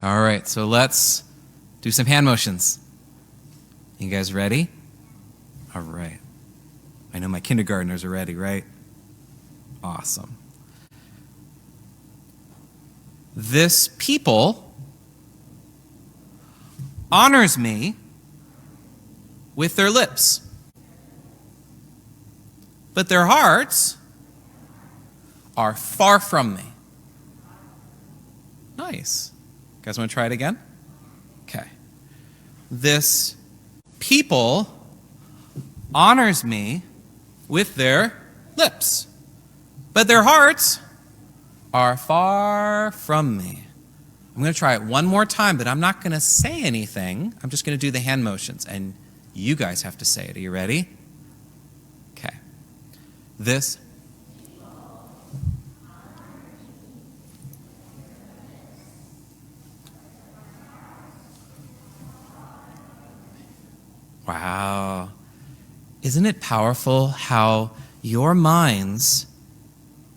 All right, so let's do some hand motions. You guys ready? All right. I know my kindergartners are ready, right? Awesome. This people honors me with their lips, but their hearts are far from me. Nice. You guys want to try it again? Okay. This people honors me with their lips, but their hearts are far from me. I'm going to try it one more time, but I'm not going to say anything. I'm just going to do the hand motions, and you guys have to say it. Are you ready? Okay. This. Wow. Isn't it powerful how your minds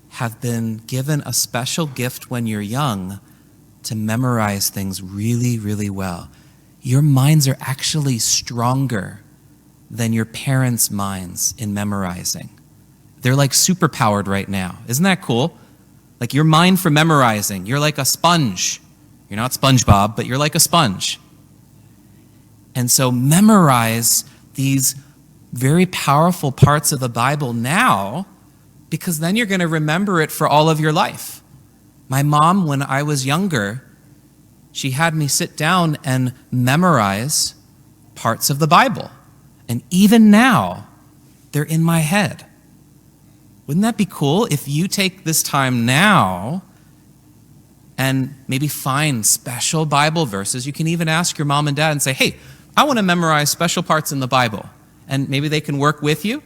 have been given a special gift when you're young to memorize things really, really well? Your minds are actually stronger than your parents' minds in memorizing. They're like superpowered right now. Isn't that cool? Like your mind for memorizing, you're like a sponge. You're not SpongeBob, but you're like a sponge. And so memorize these very powerful parts of the Bible now, because then you're going to remember it for all of your life. My mom, when I was younger, she had me sit down and memorize parts of the Bible. And even now, they're in my head. Wouldn't that be cool if you take this time now and maybe find special Bible verses? You can even ask your mom and dad and say, hey, I want to memorize special parts in the Bible. And maybe they can work with you.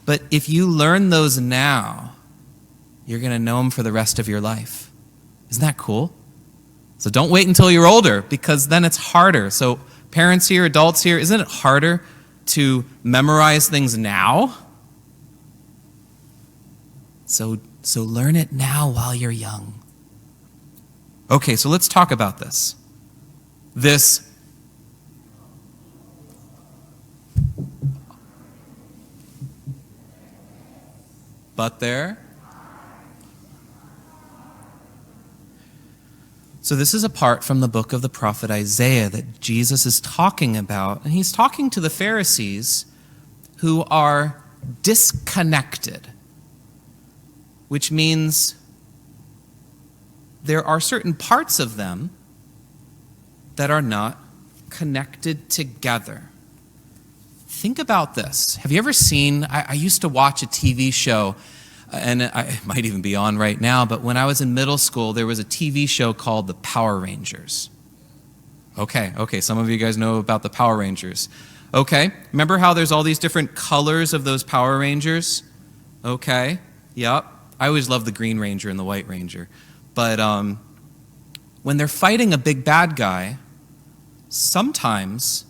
But if you learn those now, you're going to know them for the rest of your life. Isn't that cool? So don't wait until you're older, because then it's harder. So parents here, adults here, isn't it harder to memorize things now? So learn it now while you're young. Okay, so let's talk about this. But there. So this is a part from the book of the prophet Isaiah that Jesus is talking about. And he's talking to the Pharisees who are disconnected, which means there are certain parts of them that are not connected together. Think about this. Have you ever seen, I used to watch a TV show, and it might even be on right now, but when I was in middle school, there was a TV show called The Power Rangers. Okay, some of you guys know about the Power Rangers. Okay, remember how there's all these different colors of those Power Rangers? Okay, yep. I always loved the Green Ranger and the White Ranger. But when they're fighting a big bad guy, sometimes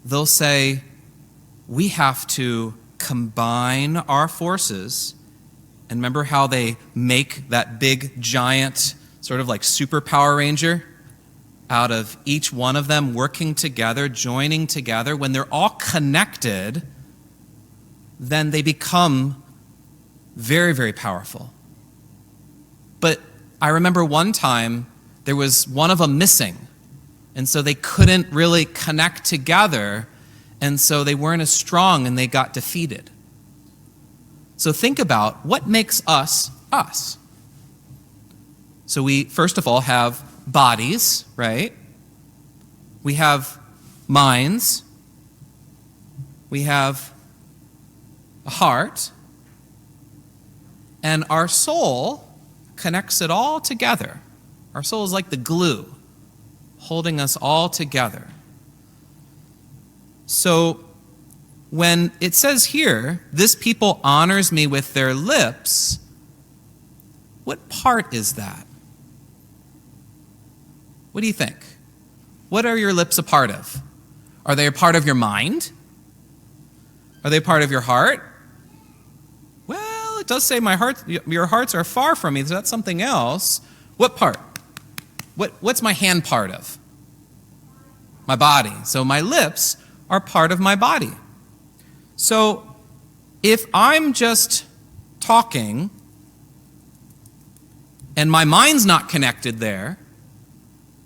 they'll say, we have to combine our forces. And remember how they make that big, giant, sort of like super Power Ranger out of each one of them working together, joining together? When they're all connected, then they become very, very powerful. But I remember one time there was one of them missing, and so they couldn't really connect together, and so they weren't as strong and they got defeated. So think about what makes us us. So we, first of all, have bodies, right? We have minds. We have a heart. And our soul connects it all together. Our soul is like the glue, holding us all together. So when it says here, this people honors me with their lips, what part is that? What do you think? What are your lips a part of? Are they a part of your mind? Are they a part of your heart? Well, it does say your hearts are far from me, so that's something else. What part? What's my hand part of? my body. So my lips are part of my body. So if I'm just talking and my mind's not connected there,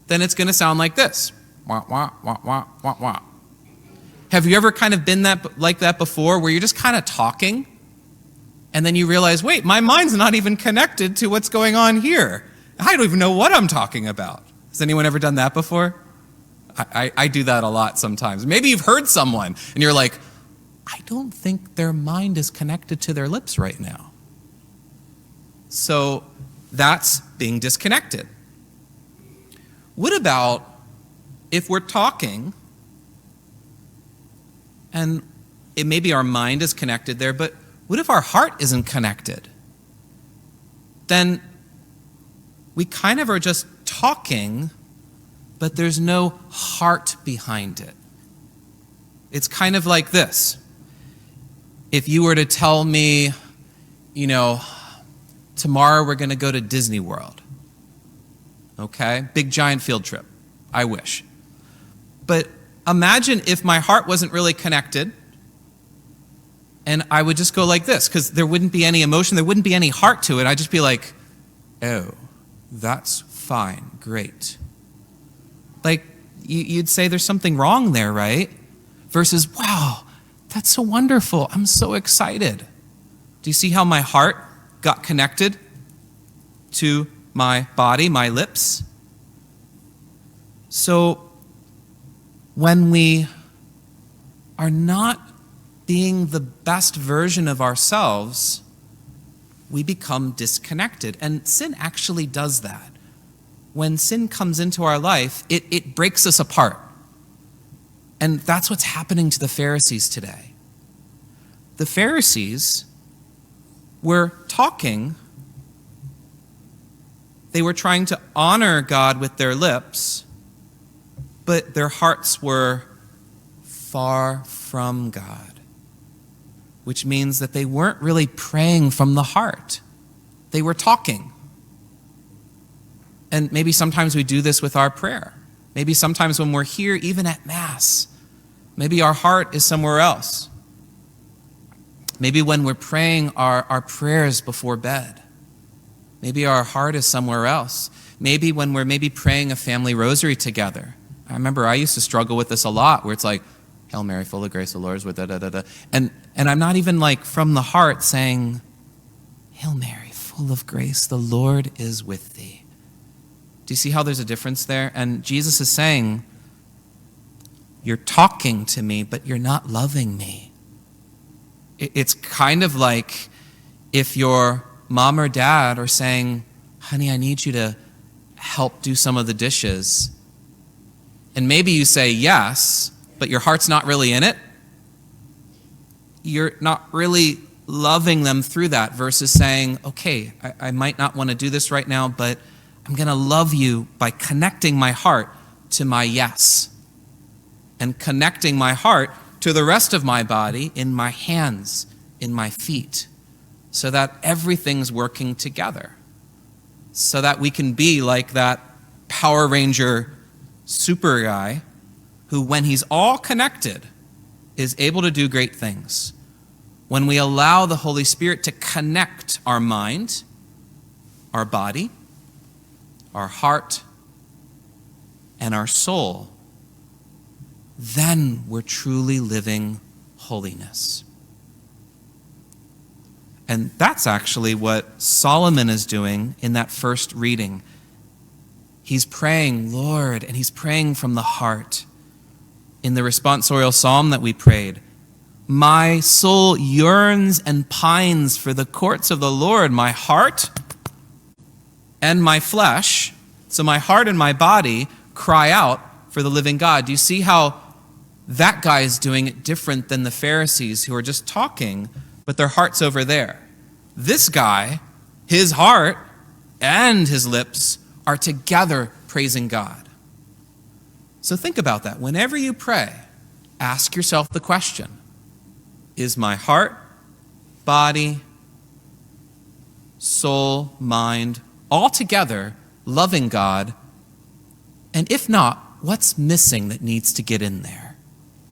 then it's going to sound like this. Wah, wah, wah, wah, wah, wah. Have you ever kind of been like that before, where you're just kind of talking and then you realize, wait, my mind's not even connected to what's going on here. I don't even know what I'm talking about. Has anyone ever done that before? I do that a lot sometimes. Maybe you've heard someone and you're like, I don't think their mind is connected to their lips right now. So that's being disconnected. What about if we're talking and maybe our mind is connected there, but what if our heart isn't connected? Then we kind of are just talking, but there's no heart behind it. It's kind of like this. If you were to tell me, tomorrow we're going to go to Disney World. Okay? Big giant field trip. I wish. But imagine if my heart wasn't really connected and I would just go like this, because there wouldn't be any emotion, there wouldn't be any heart to it. I'd just be like, oh, that's fine, great. Like, you'd say there's something wrong there, right? Versus, wow, that's so wonderful, I'm so excited. Do you see how my heart got connected to my body, my lips? So when we are not being the best version of ourselves, we become disconnected. And sin actually does that. When sin comes into our life, it breaks us apart. And that's what's happening to the Pharisees today. The Pharisees were talking. They were trying to honor God with their lips, but their hearts were far from God, which means that they weren't really praying from the heart. They were talking. And maybe sometimes we do this with our prayer. Maybe sometimes when we're here, even at Mass, maybe our heart is somewhere else. Maybe when we're praying our prayers before bed, maybe our heart is somewhere else. Maybe when we're praying a family rosary together. I remember I used to struggle with this a lot, where it's like, Hail Mary, full of grace, the Lord is with da-da-da-da. And I'm not even like from the heart saying, Hail Mary, full of grace, the Lord is with thee. Do you see how there's a difference there? And Jesus is saying, you're talking to me, but you're not loving me. It's kind of like if your mom or dad are saying, honey, I need you to help do some of the dishes. And maybe you say yes, but your heart's not really in it. You're not really loving them through that, versus saying, okay, I might not want to do this right now, but I'm going to love you by connecting my heart to my yes, and connecting my heart to the rest of my body, in my hands, in my feet, so that everything's working together, so that we can be like that Power Ranger super guy who, when he's all connected, is able to do great things. When we allow the Holy Spirit to connect our mind, our body, our heart, and our soul, then we're truly living holiness. And that's actually what Solomon is doing in that first reading. He's praying, Lord, and he's praying from the heart. In the responsorial psalm that we prayed, my soul yearns and pines for the courts of the Lord. My heart and my flesh, so my heart and my body, cry out for the living God. Do you see how that guy is doing it different than the Pharisees, who are just talking, but their heart's over there? This guy, his heart and his lips are together praising God. So think about that. Whenever you pray, ask yourself the question, is my heart, body, soul, mind, all together loving God? And if not, What's missing that needs to get in there?